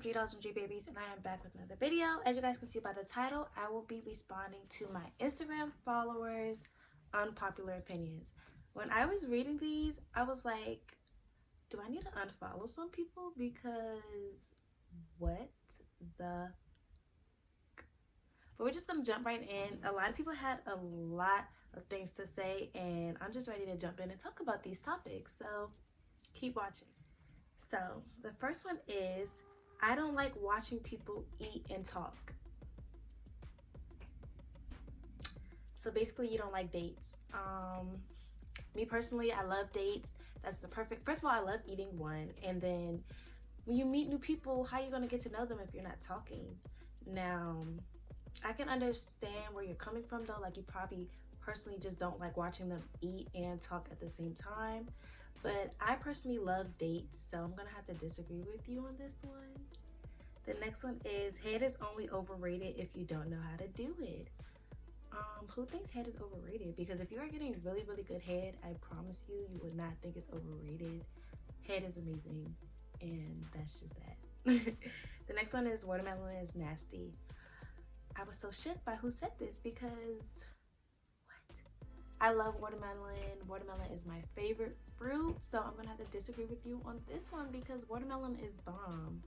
up, G Dolls and G Babies, and I am back with another video. As you guys can see by the title, I will be responding to my Instagram followers' unpopular opinions. When I was reading these, I was like, do I need to unfollow some people? Because what the... But we're just gonna jump right in. A lot of people had a lot of things to say, and I'm just ready to jump in and talk about these topics. So keep watching. So the first one is, I don't like watching people eat and talk. So basically, you don't like dates. Me personally, I love dates. That's the perfect... First of all, I love eating one. And then when you meet new people, how are you going to get to know them if you're not talking? Now, I can understand where you're coming from though. Like, you probably personally just don't like watching them eat and talk at the same time. But I personally love dates, so I'm going to have to disagree with you on this one. The next one is, head is only overrated if you don't know how to do it. Who thinks head is overrated? Because if you are getting really, really good head, I promise you, you would not think it's overrated. Head is amazing, and that's just that. The next one is, watermelon is nasty. I was so shook by who said this because, what? I love watermelon. Watermelon is my favorite fruit, so I'm gonna have to disagree with you on this one because watermelon is bomb.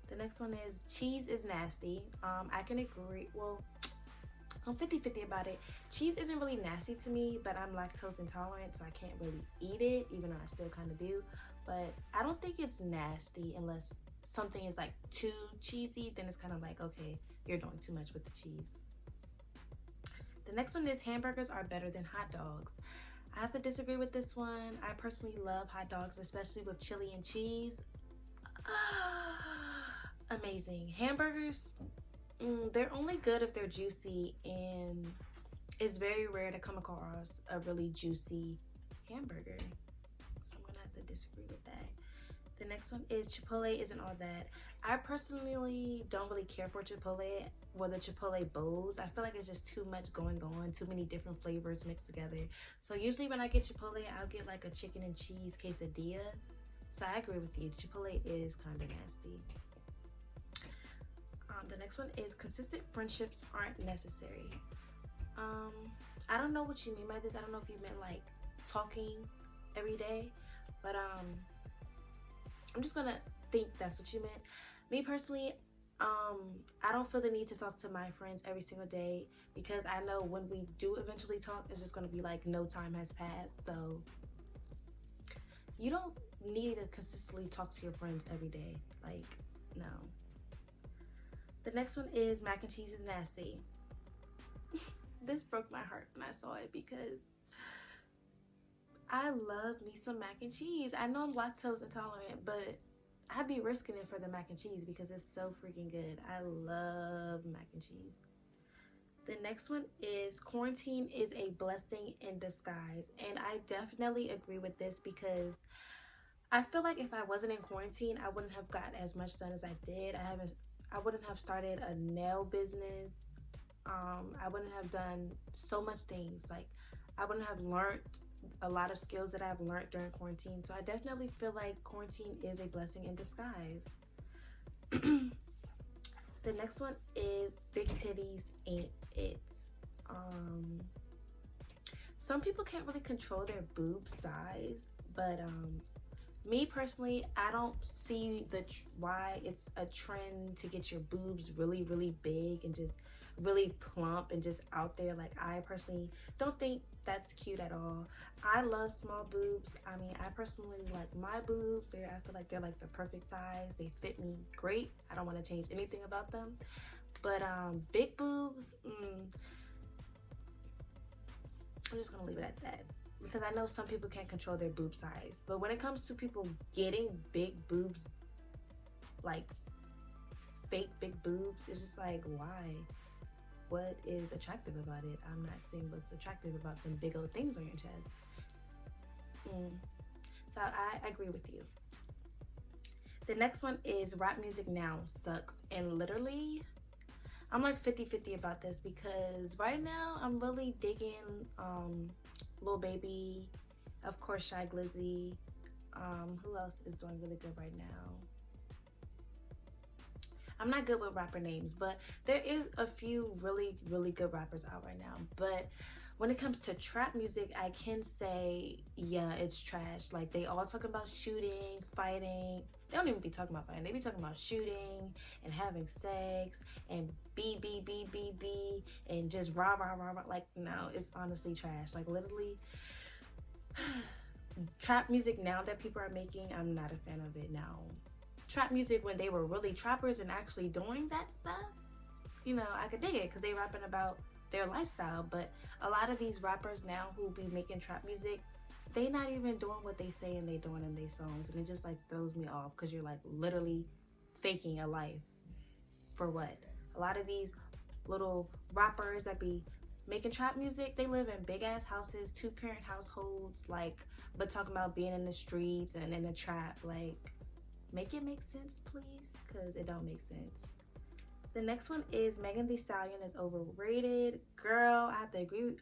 The next one is, cheese is nasty. I can agree. Well, I'm 50-50 about it. Cheese isn't really nasty to me, but I'm lactose intolerant, so I can't really eat it, even though I still kind of do. But I don't think it's nasty unless something is like too cheesy. Then it's kind of like, okay, you're doing too much with the cheese. The next one is, hamburgers are better than hot dogs. I have to disagree with this one. I personally love hot dogs, especially with chili and cheese. Amazing. Hamburgers, they're only good if they're juicy, and it's very rare to come across a really juicy hamburger. So I'm gonna have to disagree with that. The next one is, Chipotle isn't all that. I personally don't really care for Chipotle, or the Chipotle bowls. I feel like it's just too much going on, too many different flavors mixed together. So usually when I get Chipotle, I'll get like a chicken and cheese quesadilla. So I agree with you, Chipotle is kind of nasty. The next one is, consistent friendships aren't necessary. I don't know what you mean by this. I don't know if you meant like talking every day, but I'm just gonna think that's what you meant. Me personally, I don't feel the need to talk to my friends every single day because I know when we do eventually talk, it's just gonna be like no time has passed. So you don't need to consistently talk to your friends every day. Like, no. The next one is, mac and cheese is nasty. This broke my heart when I saw it because I love me some mac and cheese. I know I'm lactose intolerant, but I'd be risking it for the mac and cheese because it's so freaking good. I love mac and cheese. The next one is, quarantine is a blessing in disguise. And I definitely agree with this because I feel like if I wasn't in quarantine, I wouldn't have gotten as much done as I did. I wouldn't have started a nail business. I wouldn't have done so much things. Like, I wouldn't have learned a lot of skills that I've learned during quarantine. So I definitely feel like quarantine is a blessing in disguise. The next one is, big titties ain't it. Some people can't really control their boob size, but me personally, I don't see why it's a trend to get your boobs really, really big and just really plump and just out there. Like, I personally don't think that's cute at all. I love small boobs. I mean, I personally like my boobs. I feel like they're like the perfect size. They fit me great. I don't want to change anything about them. But big boobs, I'm just gonna leave it at that. Because I know some people can't control their boob size. But when it comes to people getting big boobs, like fake big boobs, it's just like, why? What is attractive about it? I'm not seeing what's attractive about them big old things on your chest. So I agree with you. The next one is, rap music now sucks. And literally, I'm like 50-50 about this because right now I'm really digging Lil Baby, of course Shy Glizzy. Who else is doing really good right now? I'm not good with rapper names, but there is a few really, really good rappers out right now. But when it comes to trap music, I can say, yeah, it's trash. Like, they all talking about shooting, fighting. They don't even be talking about fighting. They be talking about shooting and having sex and B, and just rah, rah, rah, rah. Like, no, it's honestly trash. Like, literally, trap music now that people are making, I'm not a fan of it now. Trap music when they were really trappers and actually doing that stuff, you know, I could dig it because they rapping about their lifestyle. But a lot of these rappers now who be making trap music, they not even doing what they say and they doing in their songs, and it just like throws me off because you're like literally faking a life for what? A lot of these little rappers that be making trap music, they live in big ass houses, 2-parent households, like, but talking about being in the streets and in the trap. Like, make it make sense, please, because it don't make sense. The next one is Megan Thee Stallion is overrated. Girl, I have to agree.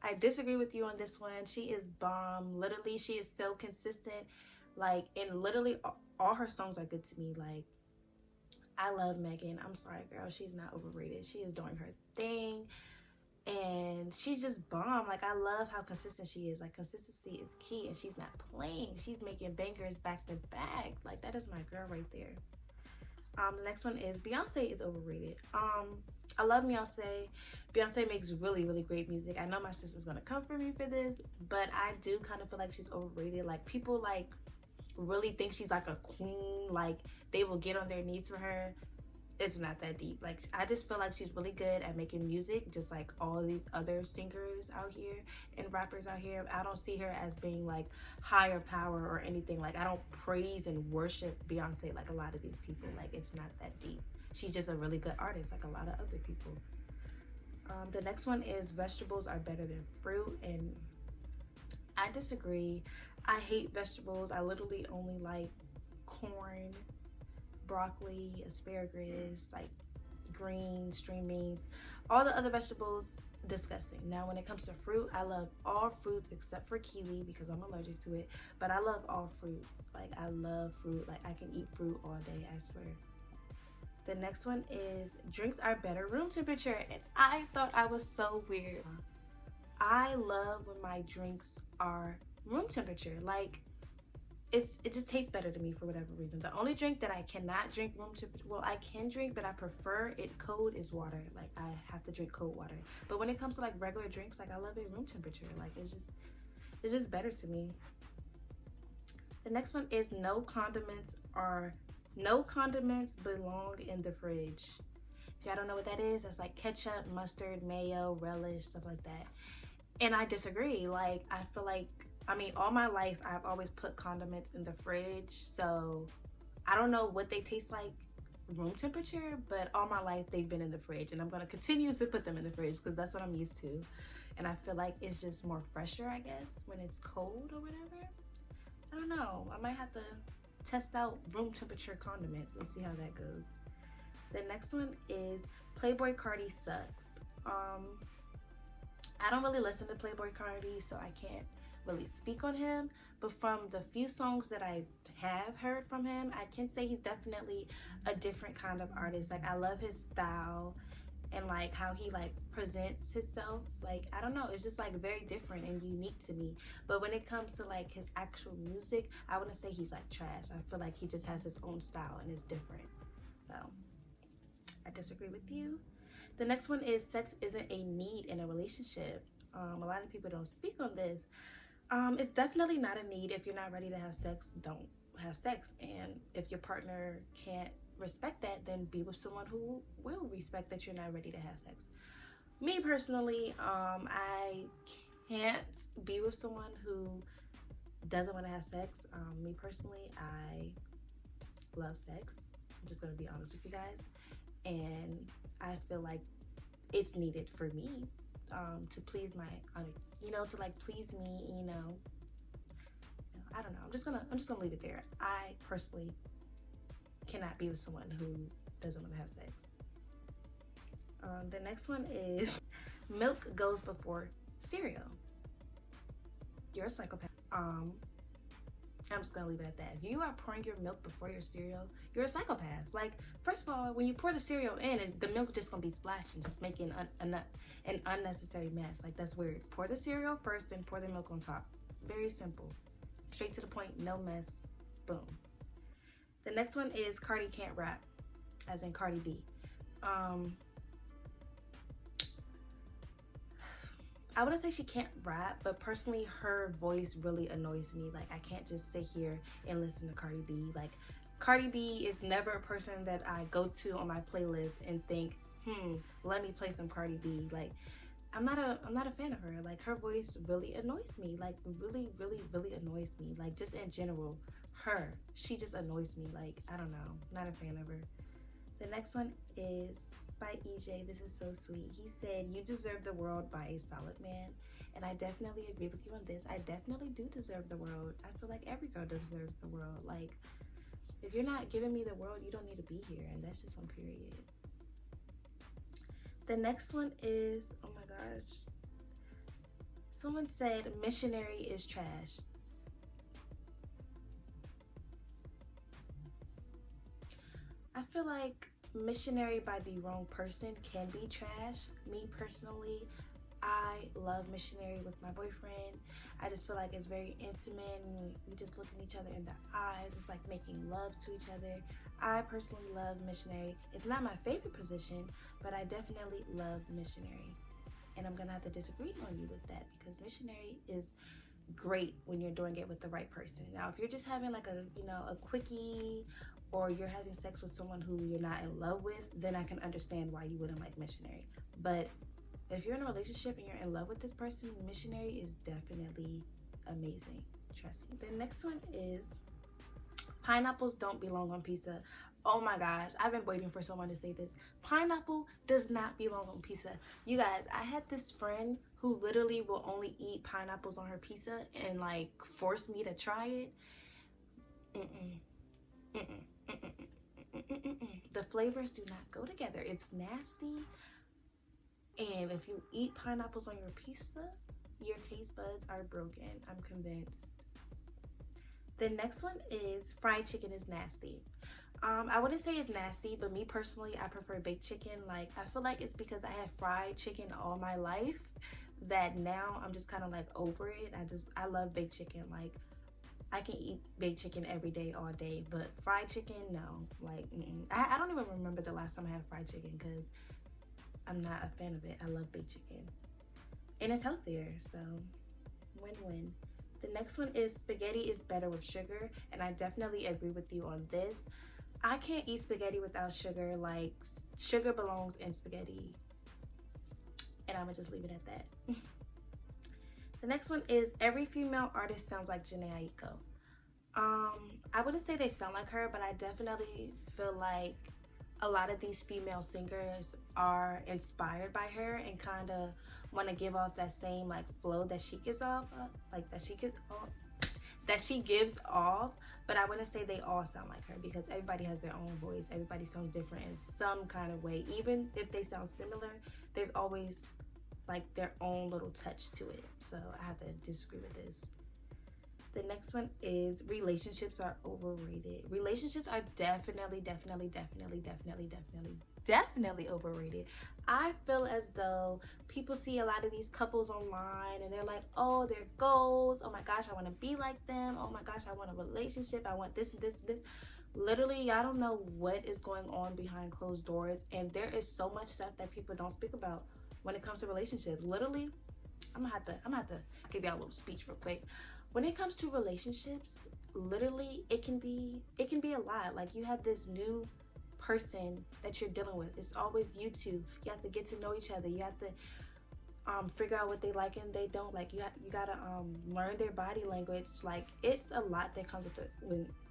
I disagree with you on this one. She is bomb. Literally, she is so consistent. Like, and literally all her songs are good to me. Like, I love Megan. I'm sorry, girl. She's not overrated. She is doing her thing. And she's just bomb. Like, I love how consistent she is. Like, consistency is key, and she's not playing. She's making bangers back to back. Like, that is my girl right there. The next one is Beyonce is overrated. I love Beyonce. Beyonce makes really, really great music. I know my sister's gonna come for me for this, but I do kind of feel like she's overrated. Like, people like really think she's like a queen. Like, they will get on their knees for her. It's not that deep. Like, I just feel like she's really good at making music, just like all these other singers out here and rappers out here. I don't see her as being like higher power or anything. Like, I don't praise and worship Beyonce like a lot of these people. Like, it's not that deep. She's just a really good artist like a lot of other people. The next one is vegetables are better than fruit, and I disagree. I hate vegetables. I literally only like corn, broccoli, asparagus, like greens, string beans. All the other vegetables, disgusting. Now, when it comes to fruit, I love all fruits except for kiwi because I'm allergic to it. But I love all fruits. Like, I love fruit. Like, I can eat fruit all day, I swear. The next one is drinks are better room temperature, and I thought I was so weird. I love when my drinks are room temperature. Like, it just tastes better to me for whatever reason. The only drink that I cannot drink room temperature, well, I can drink, but I prefer it cold, is water. Like, I have to drink cold water. But when it comes to like regular drinks, like, I love it room temperature. Like, it's just better to me. The next one is no condiments belong in the fridge. If y'all don't know what that is, that's like ketchup, mustard, mayo, relish, stuff like that. And I disagree. Like, I feel like, all my life, I've always put condiments in the fridge. So I don't know what they taste like room temperature, but all my life they've been in the fridge. And I'm going to continue to put them in the fridge because that's what I'm used to. And I feel like it's just more fresher, I guess, when it's cold or whatever. I don't know. I might have to test out room temperature condiments and see how that goes. The next one is Playboy Cardi sucks. I don't really listen to Playboy Cardi, so I can't really speak on him, but from the few songs that I have heard from him, I can say he's definitely a different kind of artist. Like, I love his style and like how he like presents himself. Like, I don't know, it's just like very different and unique to me. But when it comes to like his actual music, I wouldn't say he's like trash. I feel like he just has his own style and it's different. So I disagree with you. The next one is sex isn't a need in a relationship. A lot of people don't speak on this. It's definitely not a need. If you're not ready to have sex, don't have sex. And if your partner can't respect that, then be with someone who will respect that you're not ready to have sex. Me personally, I can't be with someone who doesn't want to have sex. Me personally, I love sex. I'm just gonna be honest with you guys, and I feel like it's needed for me to please my, to like please me, I don't know. I'm just gonna leave it there. I personally cannot be with someone who doesn't want to have sex. The next one is milk goes before cereal. You're a psychopath. I'm just gonna leave it at that. If you are pouring your milk before your cereal, you're a psychopath. Like, first of all, when you pour the cereal in, the milk just gonna be splashing, just making an unnecessary mess. Like, that's weird. Pour the cereal first, then pour the milk on top. Very simple. Straight to the point, no mess. Boom. The next one is Cardi can't rap, as in Cardi B. I wouldn't say she can't rap, but personally her voice really annoys me. Like, I can't just sit here and listen to Cardi B. Like, Cardi B is never a person that I go to on my playlist and think, let me play some Cardi B. Like, I'm not a fan of her. Like, her voice really annoys me. Like, really, really, really annoys me. Like, just in general, she just annoys me. Like, I don't know, not a fan of her. The next one is by EJ. This is so sweet. He said, "You deserve the world" by a solid man. And I definitely agree with you on this. I definitely do deserve the world. I feel like every girl deserves the world. Like, if you're not giving me the world, you don't need to be here. And that's just on period. The next one is, oh my gosh. Someone said Missionary is trash. I feel like Missionary by the wrong person can be trash. Me personally, I love Missionary with my boyfriend. I just feel like it's very intimate and we just look at each other in the eyes. It's like making love to each other. I personally love Missionary. It's not my favorite position, but I definitely love Missionary. And I'm gonna have to disagree on you with that because Missionary is great when you're doing it with the right person. Now, if you're just having like a quickie, or you're having sex with someone who you're not in love with, then I can understand why you wouldn't like Missionary. But if you're in a relationship and you're in love with this person, Missionary is definitely amazing. Trust me. The next one is pineapples don't belong on pizza. Oh my gosh, I've been waiting for someone to say this. Pineapple does not belong on pizza. You guys, I had this friend who literally will only eat pineapples on her pizza and like force me to try it. The flavors do not go together. It's nasty. And if you eat pineapples on your pizza, your taste buds are broken. I'm convinced. The next one is fried chicken is nasty. I wouldn't say it's nasty, but me personally, I prefer baked chicken. Like, I feel like it's because I had fried chicken all my life that now I'm just kind of like over it. I love baked chicken. Like, I can eat baked chicken every day, all day, but fried chicken, no. Like, I don't even remember the last time I had fried chicken because I'm not a fan of it. I love baked chicken. And it's healthier, so win-win. The next one is spaghetti is better with sugar, and I definitely agree with you on this. I can't eat spaghetti without sugar. Like, sugar belongs in spaghetti. And I'm gonna just leave it at that. The next one is every female artist sounds like Jhené Aiko. I wouldn't say they sound like her, but I definitely feel like a lot of these female singers are inspired by her and kind of want to give off that same like flow that she gives off, that she gives off. But I wouldn't say they all sound like her because everybody has their own voice. Everybody sounds different in some kind of way. Even if they sound similar, there's always like their own little touch to it. So I have to disagree with this. The next one is relationships are overrated. Relationships are definitely overrated. I feel as though people see a lot of these couples online and they're like, oh, their goals. Oh my gosh, I want to be like them. Oh my gosh, I want a relationship. I want this. Literally, I don't know what is going on behind closed doors. And there is so much stuff that people don't speak about when it comes to relationships. Literally, I'm gonna have to give y'all a little speech real quick. When it comes to relationships, literally it can be a lot. Like, you have this new person that you're dealing with. It's always you two. You have to get to know each other. You have to figure out what they like and they don't like. You gotta learn their body language. Like, it's a lot that comes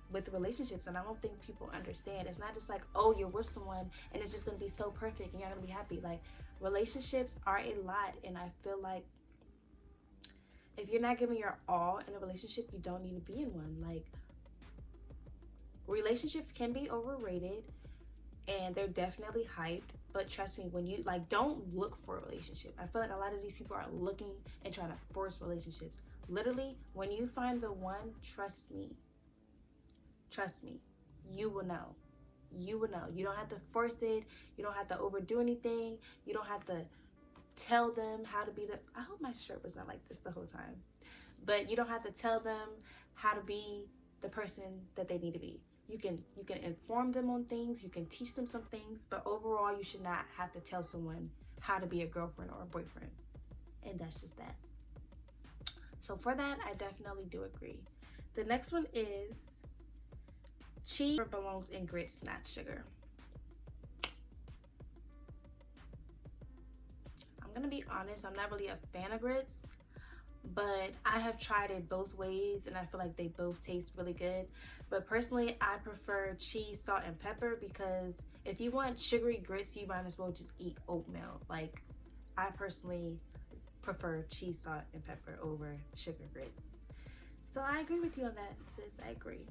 with relationships, and I don't think people understand. It's not just like, oh, you're with someone and it's just gonna be so perfect and you're gonna be happy. Like, relationships are a lot, and I feel like if you're not giving your all in a relationship, you don't need to be in one. Like, relationships can be overrated and they're definitely hyped, but trust me, when you like, don't look for a relationship. I feel like a lot of these people are looking and trying to force relationships. Literally, when you find the one, trust me, Trust me, you will know. You will know. You don't have to force it. You don't have to overdo anything. You don't have to tell them how to be the... I hope my shirt was not like this the whole time. But you don't have to tell them how to be the person that they need to be. You can inform them on things. You can teach them some things. But overall, you should not have to tell someone how to be a girlfriend or a boyfriend. And that's just that. So for that, I definitely do agree. The next one is cheese belongs in grits, not sugar. I'm gonna be honest, I'm not really a fan of grits, but I have tried it both ways and I feel like they both taste really good. But personally, I prefer cheese, salt, and pepper, because if you want sugary grits, you might as well just eat oatmeal. Like, I personally prefer cheese, salt, and pepper over sugar grits. So I agree with you on that, sis. I agree.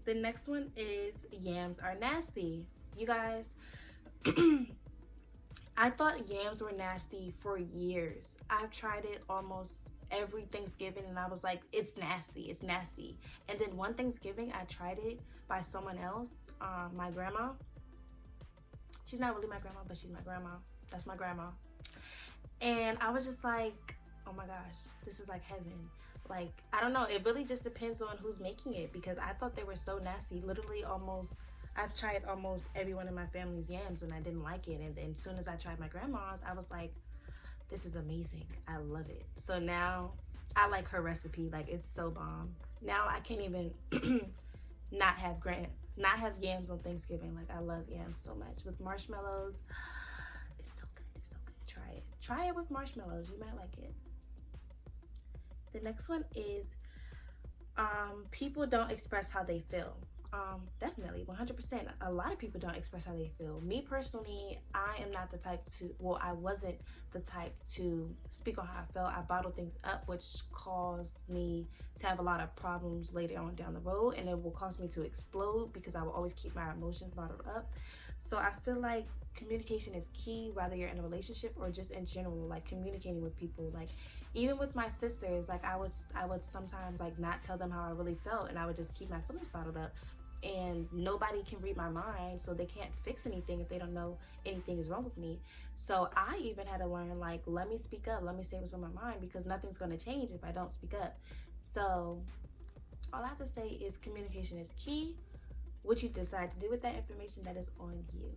The next one is Yams Are Nasty. You guys, I thought yams were nasty for years. I've tried it almost every Thanksgiving and I was like, it's nasty, it's nasty. And then one Thanksgiving, I tried it by someone else, my grandma. She's not really my grandma, but she's my grandma. That's my grandma. And I was just like, oh my gosh, this is like heaven. Like, I don't know, it really just depends on who's making it, because I thought they were so nasty. Literally I've tried almost everyone in my family's yams and I didn't like it. And then as soon as I tried my grandma's, I was like, this is amazing. I love it. So now I like her recipe. Like, it's so bomb. Now I can't even not have yams on Thanksgiving. Like, I love yams so much. With marshmallows, it's so good. It's so good. Try it. Try it with marshmallows. You might like it. The next one is people don't express how they feel. Definitely, 100%. A lot of people don't express how they feel. Me personally, I am not the type to, well, I wasn't the type to speak on how I felt. I bottled things up, which caused me to have a lot of problems later on down the road, and it will cause me to explode because I will always keep my emotions bottled up. So I feel like communication is key, whether you're in a relationship or just in general, like communicating with people. Like, even with my sisters, like I would sometimes like not tell them how I really felt, and I would just keep my feelings bottled up. And nobody can read my mind, so they can't fix anything if they don't know anything is wrong with me. So I even had to learn, like, let me speak up, let me say what's on my mind, because nothing's going to change if I don't speak up. So all I have to say is communication is key. What you decide to do with that information, that is on you.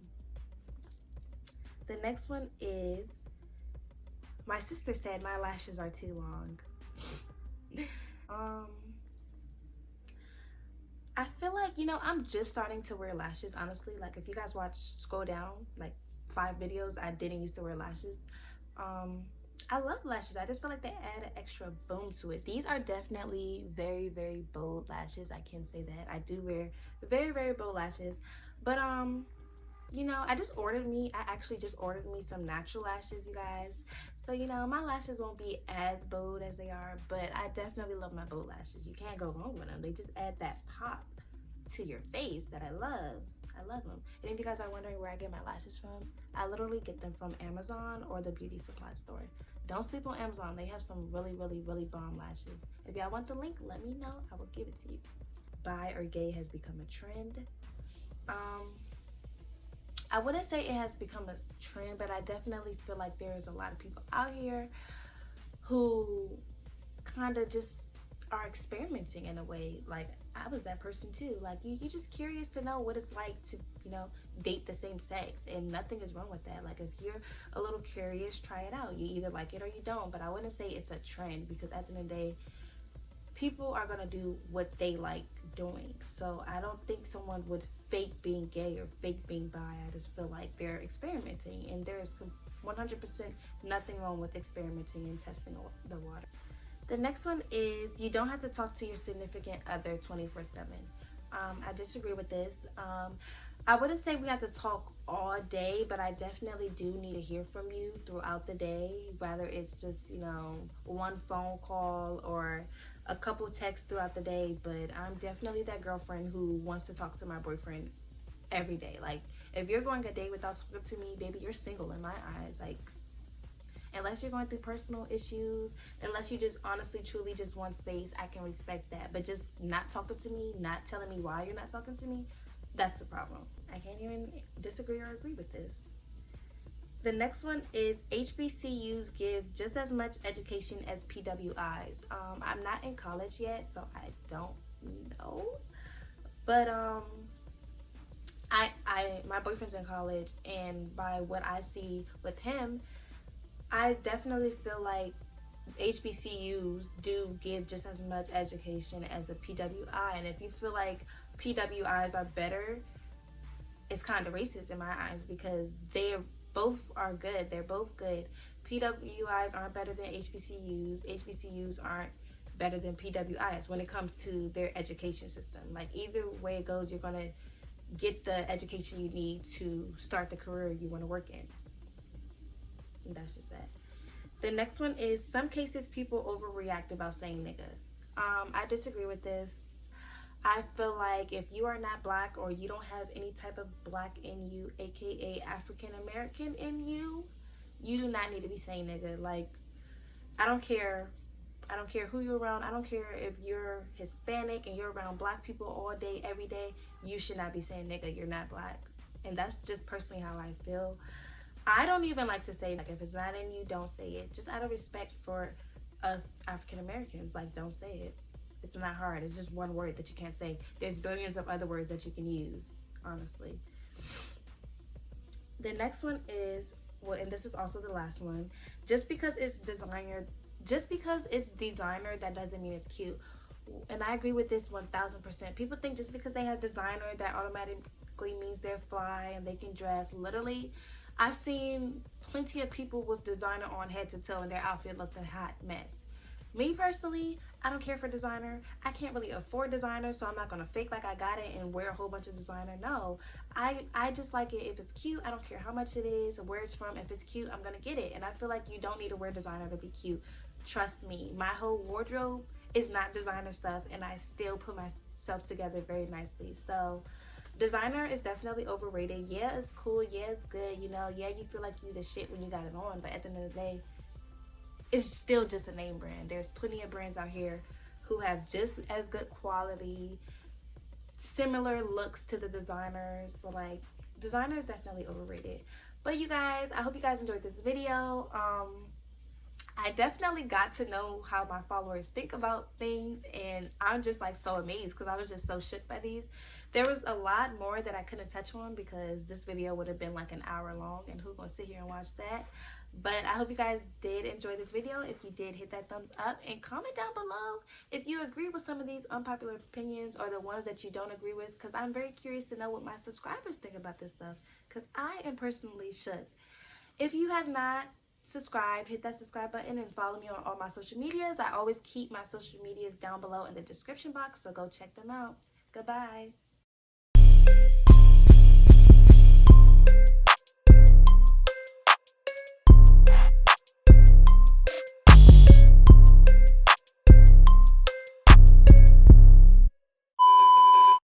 The next one is, my sister said my lashes are too long. I feel like, you know, I'm just starting to wear lashes, honestly. Like, if you guys scroll down, like 5 videos, I didn't used to wear lashes. I love lashes. I just feel like they add an extra boom to it. These are definitely very, very bold lashes. I can say that. I do wear very, very bold lashes. But, you know, I actually just ordered me some natural lashes, you guys. So, you know, my lashes won't be as bold as they are, but I definitely love my bold lashes. You can't go wrong with them. They just add that pop to your face that I love. I love them. And if you guys are wondering where I get my lashes from, I literally get them from Amazon or the beauty supply store. Don't sleep on Amazon. They have some really, really, really bomb lashes. If y'all want the link, let me know. I will give it to you. Bi or gay has become a trend. I wouldn't say it has become a trend, but I definitely feel like there's a lot of people out here who kind of just are experimenting in a way. Like, I was that person too. Like, you're just curious to know what it's like to, you know, date the same sex, and nothing is wrong with that. Like, if you're a little curious, try it out. You either like it or you don't, but I wouldn't say it's a trend, because at the end of the day, people are gonna do what they like doing. So I don't think someone would fake being gay or fake being bi. I just feel like they're experimenting, and there's 100% nothing wrong with experimenting and testing the water. The next one is, you don't have to talk to your significant other 24/7. I disagree with this. I wouldn't say we have to talk all day, but I definitely do need to hear from you throughout the day, whether it's just, you know, one phone call or a couple texts throughout the day. But I'm definitely that girlfriend who wants to talk to my boyfriend every day. Like, if you're going a day without talking to me, baby, you're single in my eyes. Like, Unless you're going through personal issues, unless you just honestly, truly just want space, I can respect that. But just not talking to me, not telling me why you're not talking to me, that's the problem. I can't even disagree or agree with this. The next one is HBCUs give just as much education as PWIs. I'm not in college yet, so I don't know. But my boyfriend's in college, and by what I see with him, I definitely feel like HBCUs do give just as much education as a PWI. And if you feel like PWIs are better, it's kind of racist in my eyes, because they both are good. They're both good. PWIs aren't better than HBCUs. HBCUs aren't better than PWIs when it comes to their education system. Like, either way it goes, you're going to get the education you need to start the career you want to work in. And that's just that. The next one is, some cases people overreact about saying nigga. I disagree with this. I feel like if you are not black, or you don't have any type of black in you, aka African American in you, you do not need to be saying nigga. Like, I don't care who you're around. I don't care if you're Hispanic and you're around black people all day, every day. You should not be saying nigga. You're not black. And that's just personally how I feel. I don't even like to say, like, if it's not in you, don't say it. Just out of respect for us African Americans, like, don't say it. It's not hard. It's just one word that you can't say. There's billions of other words that you can use, honestly. The next one is, well, and this is also the last one, just because it's designer, that doesn't mean it's cute. And I agree with this 1000%. People think just because they have designer, that automatically means they're fly and they can dress. Literally, I've seen plenty of people with designer on head to toe and their outfit looked a hot mess. Me personally, I don't care for designer. I can't really afford designer, so I'm not going to fake like I got it and wear a whole bunch of designer. No, I just like it if it's cute. I don't care how much it is or where it's from. If it's cute, I'm going to get it. And I feel like you don't need to wear designer to be cute. Trust me, my whole wardrobe is not designer stuff, and I still put myself together very nicely. So designer is definitely overrated. Yeah, it's cool. Yeah, it's good. You know, yeah, you feel like you the shit when you got it on, but at the end of the day, it's still just a name brand. There's plenty of brands out here who have just as good quality, similar looks to the designers. So, like, designer is definitely overrated. But you guys, I hope you guys enjoyed this video. I definitely got to know how my followers think about things, and I'm just like so amazed because I was just so shook by these. There was a lot more that I couldn't touch on because this video would have been like an hour long, and who's gonna sit here and watch that? But I hope you guys did enjoy this video. If you did, hit that thumbs up and comment down below if you agree with some of these unpopular opinions or the ones that you don't agree with, because I'm very curious to know what my subscribers think about this stuff, because I am personally shook. If you have not subscribed, hit that subscribe button and follow me on all my social medias. I always keep my social medias down below in the description box, so go check them out. Goodbye.